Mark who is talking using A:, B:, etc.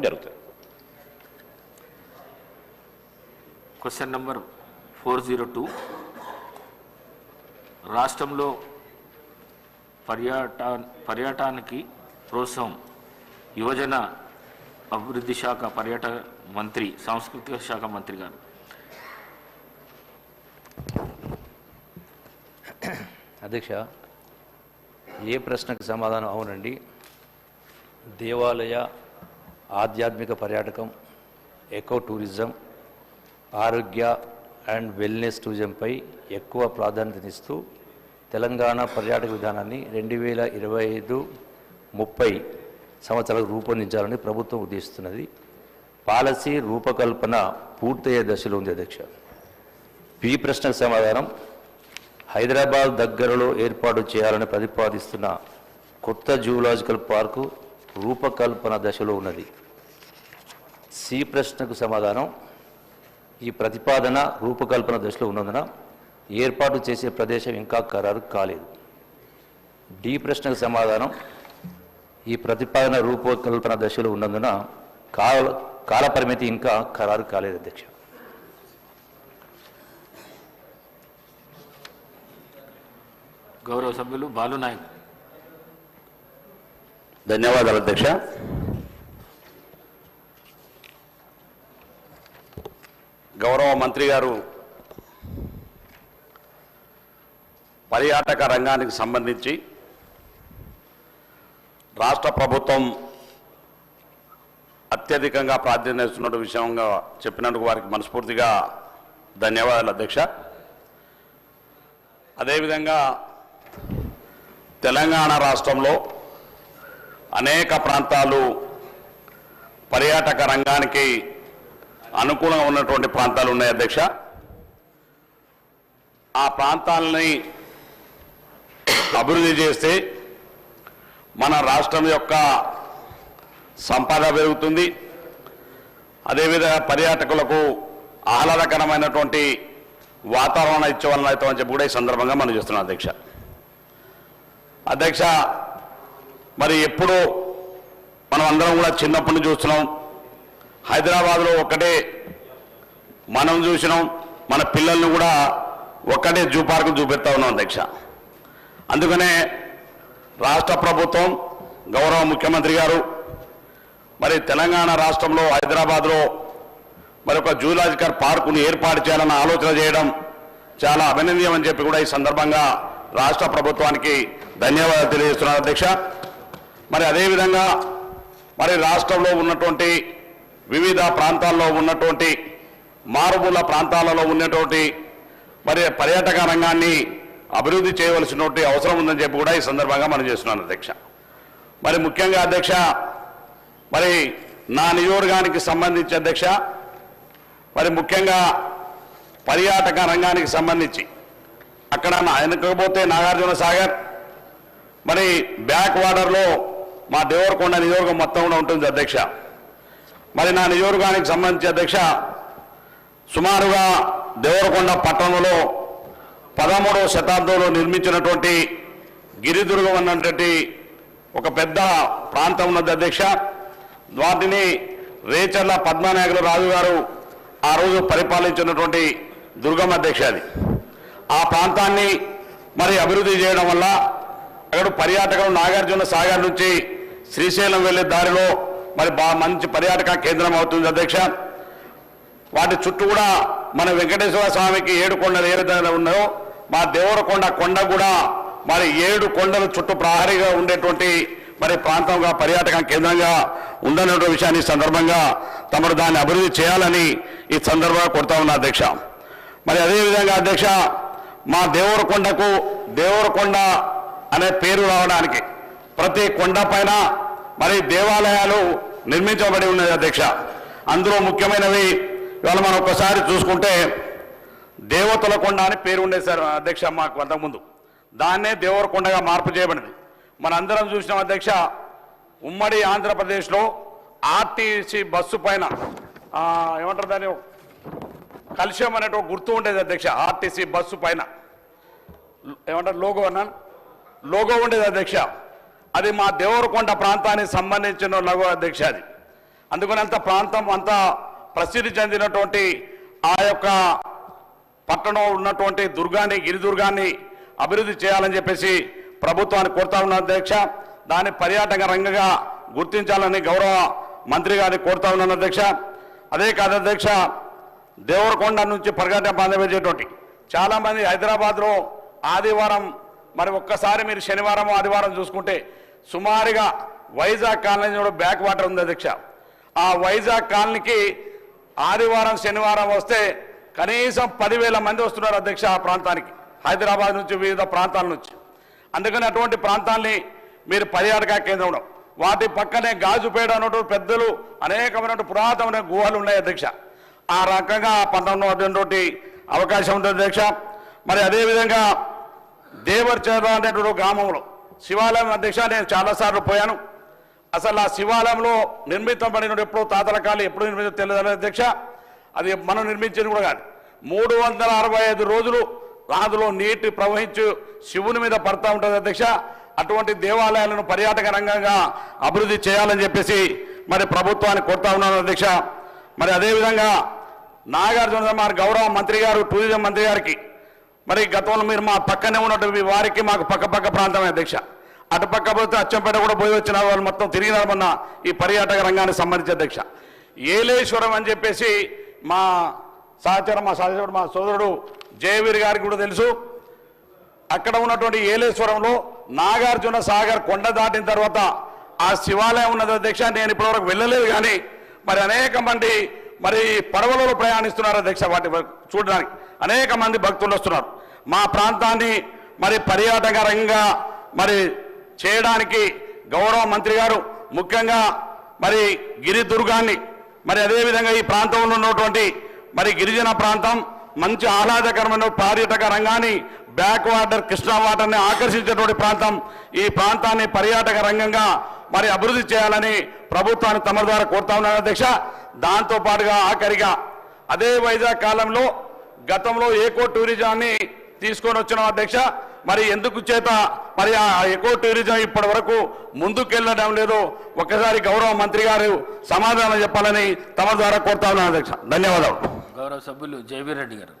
A: జరుగుతుంది.
B: Question number 402 రాష్ట్రంలో పర్యాటనానికి ప్రోత్సాహం యువజన అభివృద్ధి శాఖ పర్యాటక మంత్రి సాంస్కృతిక శాఖ మంత్రి గారు.
C: అధ్యక్ష, ఏ ప్రశ్నకు సమాధానం అవునండి. దేవాలయ ఆధ్యాత్మిక పర్యాటకం, ఎకో టూరిజం, ఆరోగ్య అండ్ వెల్నెస్ టూరిజంపై ఎక్కువ ప్రాధాన్యతనిస్తూ తెలంగాణ పర్యాటక విధానాన్ని 2025-30 సంవత్సరాలకు రూపొందించాలని ప్రభుత్వం ఉద్దేశిస్తున్నది. పాలసీ రూపకల్పన పూర్తయ్యే దశలో ఉంది అధ్యక్ష. ఈ ప్రశ్నకు సమాధానం హైదరాబాద్ దగ్గరలో ఏర్పాటు చేయాలని ప్రతిపాదిస్తున్న కొత్త జూలాజికల్ పార్కు రూపకల్పన దశలో ఉన్నది. సి ప్రశ్నకు సమాధానం ఈ ప్రతిపాదన రూపకల్పన దశలో ఉన్నందున ఏర్పాటు చేసే ప్రదేశం ఇంకా ఖరారు కాలేదు. డి ప్రశ్నకు సమాధానం ఈ ప్రతిపాదన రూపకల్పన దశలో ఉన్నందున కాలపరిమితి ఇంకా ఖరారు కాలేదు అధ్యక్ష.
B: గౌరవ సభ్యులు బాలు నాయక్.
A: ధన్యవాదాలు అధ్యక్ష. గౌరవ మంత్రి గారు పర్యాటక రంగానికి సంబంధించి రాష్ట్ర ప్రభుత్వం అత్యధికంగా ప్రాధాన్యత విషయంగా చెప్పినందుకు వారికి మనస్ఫూర్తిగా ధన్యవాదాలు అధ్యక్ష. అదేవిధంగా తెలంగాణ రాష్ట్రంలో అనేక ప్రాంతాలు పర్యాటక రంగానికి అనుకూలంగా ఉన్నటువంటి ప్రాంతాలు ఉన్నాయి అధ్యక్ష. ఆ ప్రాంతాలని అభివృద్ధి చేస్తే మన రాష్ట్రం యొక్క సంపద పెరుగుతుంది. అదేవిధంగా పర్యాటకులకు ఆహ్లాదకరమైనటువంటి వాతావరణం ఇచ్చే వలన అవుతామని చెప్పి కూడా ఈ సందర్భంగా మనం చేస్తున్నాం అధ్యక్ష. అధ్యక్ష, మరి ఎప్పుడూ మనం అందరం కూడా చిన్నప్పటి నుంచి చూస్తున్నాం. హైదరాబాద్లో ఒక్కటే మనం చూసినాం, మన పిల్లల్ని కూడా ఒక్కటే జూ పార్కు చూపెడతా ఉన్నాం అధ్యక్ష. అందుకనే రాష్ట్ర ప్రభుత్వం గౌరవ ముఖ్యమంత్రి గారు మరి తెలంగాణ రాష్ట్రంలో హైదరాబాద్లో మరి ఒక జూలాజికల్ పార్కును ఏర్పాటు చేయాలన్న ఆలోచన చేయడం చాలా అభినందనీయం అని చెప్పి కూడా ఈ సందర్భంగా రాష్ట్ర ప్రభుత్వానికి ధన్యవాదాలు తెలియజేస్తున్నాను అధ్యక్ష. మరి అదేవిధంగా మరి రాష్ట్రంలో ఉన్నటువంటి వివిధ ప్రాంతాల్లో ఉన్నటువంటి మారుమూల ప్రాంతాలలో ఉన్నటువంటి మరి పర్యాటక రంగాన్ని అభివృద్ధి చేయవలసినటువంటి అవసరం ఉందని చెప్పి కూడా ఈ సందర్భంగా మనం చేస్తున్నాను అధ్యక్ష. మరి ముఖ్యంగా అధ్యక్ష, మరి నా నియోజకవర్గానికి సంబంధించి అధ్యక్ష, మరి ముఖ్యంగా పర్యాటక రంగానికి సంబంధించి అక్కడ వెనకపోతే నాగార్జున సాగర్, మరి బ్యాక్ వాటర్లో మా దేవరకొండ నియోజకవర్గం మొత్తం కూడా ఉంటుంది అధ్యక్ష. మరి నా నియోజకవర్గానికి సంబంధించి అధ్యక్ష, సుమారుగా దేవరకొండ పట్టణంలో 13వ శతాబ్దంలో నిర్మించినటువంటి గిరిదుర్గం అన్నటువంటి ఒక పెద్ద ప్రాంతం ఉన్నది అధ్యక్ష. వాటిని రేచర్ల పద్మనాయకులు రాజు గారు ఆ రోజు పరిపాలించినటువంటి దుర్గం అధ్యక్ష. అది ఆ ప్రాంతాన్ని మరి అభివృద్ధి చేయడం వల్ల అక్కడ పర్యాటకులు నాగార్జున సాగర్ నుంచి శ్రీశైలం వెళ్ళే దారిలో మరి మంచి పర్యాటక కేంద్రం అవుతుంది అధ్యక్ష. వాటి చుట్టూ కూడా మన వెంకటేశ్వర స్వామికి 7 కొండలు ఏ విధంగా ఉన్నాయో మా దేవరకొండ కొండ కూడా మరి 7 కొండలు చుట్టూ ప్రహరీగా ఉండేటువంటి మరి ప్రాంతంగా పర్యాటక కేంద్రంగా ఉందనే విషయాన్ని ఈ సందర్భంగా తమరు దాన్ని అభివృద్ధి చేయాలని ఈ సందర్భంగా కోరుతా ఉన్నా అధ్యక్ష. మరి అదేవిధంగా అధ్యక్ష, మా దేవరకొండకు దేవరకొండ అనే పేరు రావడానికి ప్రతి కొండ పైన మరి దేవాలయాలు నిర్మించబడి ఉన్నది అధ్యక్ష. అందులో ముఖ్యమైనవి ఇవాళ మనం ఒక్కసారి చూసుకుంటే దేవతల కొండ అని పేరు ఉండేది సార్ అధ్యక్ష మాకు అంతకుముందు. దాన్నే దేవరకొండగా మార్పు చేయబడింది. మనందరం చూసినాం అధ్యక్ష, ఉమ్మడి ఆంధ్రప్రదేశ్లో ఆర్టీసీ బస్సు పైన ఏమంటారు దాన్ని కలుషం అనేట గుర్తు ఉండేది అధ్యక్ష. ఆర్టీసీ బస్సు పైన ఏమంటారు లోగో అన్నాను, లోగో ఉండేది అధ్యక్ష. అది మా దేవరకొండ ప్రాంతానికి సంబంధించిన లోగో అధ్యక్ష. అది అందుకని అంత ప్రాంతం అంత ప్రసిద్ధి చెందినటువంటి ఆ యొక్క పట్టణంలో ఉన్నటువంటి దుర్గాన్ని గిరిదుర్గాన్ని అభివృద్ధి చేయాలని చెప్పేసి ప్రభుత్వాన్ని కోరుతా ఉన్న అధ్యక్ష. దాన్ని పర్యాటక రంగంగా గుర్తించాలని గౌరవ మంత్రి గారిని కోరుతా ఉన్నాను అధ్యక్ష. అదే కాదు అధ్యక్ష, దేవరకొండ నుంచి పర్యాటక ప్రాంతం వెళ్ళేటువంటి చాలామంది హైదరాబాద్లో ఆదివారం మరి ఒక్కసారి మీరు శనివారం ఆదివారం చూసుకుంటే సుమారుగా వైజాగ్ కాలనీ కూడా బ్యాక్ వాటర్ ఉంది అధ్యక్ష. ఆ వైజాగ్ కాలనీకి ఆదివారం శనివారం వస్తే కనీసం 10,000 మంది వస్తున్నారు అధ్యక్ష ఆ ప్రాంతానికి, హైదరాబాద్ నుంచి వివిధ ప్రాంతాల నుంచి. అందుకని అటువంటి ప్రాంతాల్ని మీరు పర్యాటక కేంద్రంలో వాటి పక్కనే గాజుపేట అన్నటువంటి పెద్దలు అనేకమైనటువంటి పురాతనమైన గుహలు ఉన్నాయి అధ్యక్ష. ఆ రకంగా పట్టణంలో అటువంటి అవకాశం ఉంటుంది అధ్యక్ష. మరి అదేవిధంగా దేవర్చేద అనేటువంటి గ్రామంలో శివాలయం అధ్యక్ష నేను చాలాసార్లు పోయాను. అసలు ఆ శివాలయంలో నిర్మితపడిన ఎప్పుడో తాతల కాలం ఎప్పుడు నిర్మించో తెలియదు అధ్యక్ష. అది మనం నిర్మించింది కూడా కాదు. 365 రోజులు అందులో నీటి ప్రవహించు శివుని మీద పడతా ఉంటుంది అధ్యక్ష. అటువంటి దేవాలయాలను పర్యాటక రంగంగా అభివృద్ధి చేయాలని చెప్పేసి మరి ప్రభుత్వాన్ని కోరుతా ఉన్నాను అధ్యక్ష. మరి అదేవిధంగా నాగార్జున సాగర్ గౌరవ మంత్రి గారు టూరిజం మంత్రి గారికి మరి గతంలో మీరు మా పక్కనే ఉన్నటువంటి వారికి మాకు పక్క ప్రాంతమే అధ్యక్ష. అటుపక్క పోతే అచ్చంపేట కూడా పోయి వచ్చిన వాళ్ళు మొత్తం తిరిగినారమన్న ఈ పర్యాటక రంగానికి సంబంధించి అధ్యక్ష. ఏలేశ్వరం అని చెప్పేసి మా సహచరం మా సోదరుడు జయవీర్ గారికి కూడా తెలుసు. అక్కడ ఉన్నటువంటి ఏలేశ్వరంలో నాగార్జున సాగర్ కొండ దాటిన తర్వాత ఆ శివాలయం ఉన్నది అధ్యక్ష. నేను ఇప్పటివరకు వెళ్ళలేదు కానీ మరి అనేక మంది మరి పడవలలో ప్రయాణిస్తున్నారు అధ్యక్ష. వాటి చూడడానికి అనేక మంది భక్తులు వస్తున్నారు. మా ప్రాంతాన్ని మరి పర్యాటక రంగంగా మరి చేయడానికి గౌరవ మంత్రి గారు ముఖ్యంగా మరి గిరిదుర్గాన్ని మరి అదేవిధంగా ఈ ప్రాంతంలో ఉన్నటువంటి మరి గిరిజన ప్రాంతం మంచి ఆహ్లాదకరమైన పర్యాటక రంగాన్ని బ్యాక్ వాటర్ కృష్ణా వాటర్ని ఆకర్షించేటువంటి ప్రాంతం. ఈ ప్రాంతాన్ని పర్యాటక రంగంగా మరి అభివృద్ధి చేయాలని ప్రభుత్వాన్ని తమ ద్వారా కోరుతా ఉన్నాను అధ్యక్ష. దాంతో పాటుగా ఆఖరిగా అదే వైజాగ్ కాలంలో గతంలో ఏకో టూరిజాన్ని తీసుకొని వచ్చిన అధ్యక్ష. మరి ఎందుకు చేత మరి ఆ ఎకో టూరిజం ఇప్పటి వరకు ముందుకెళ్ళడం లేదు, ఒక్కసారి గౌరవ మంత్రి గారు సమాధానం చెప్పాలని తమ ద్వారా కోరుతా ఉన్నాను అధ్యక్ష. ధన్యవాదాలు.
B: గౌరవ సభ్యులు జయవీర్ రెడ్డి గారు.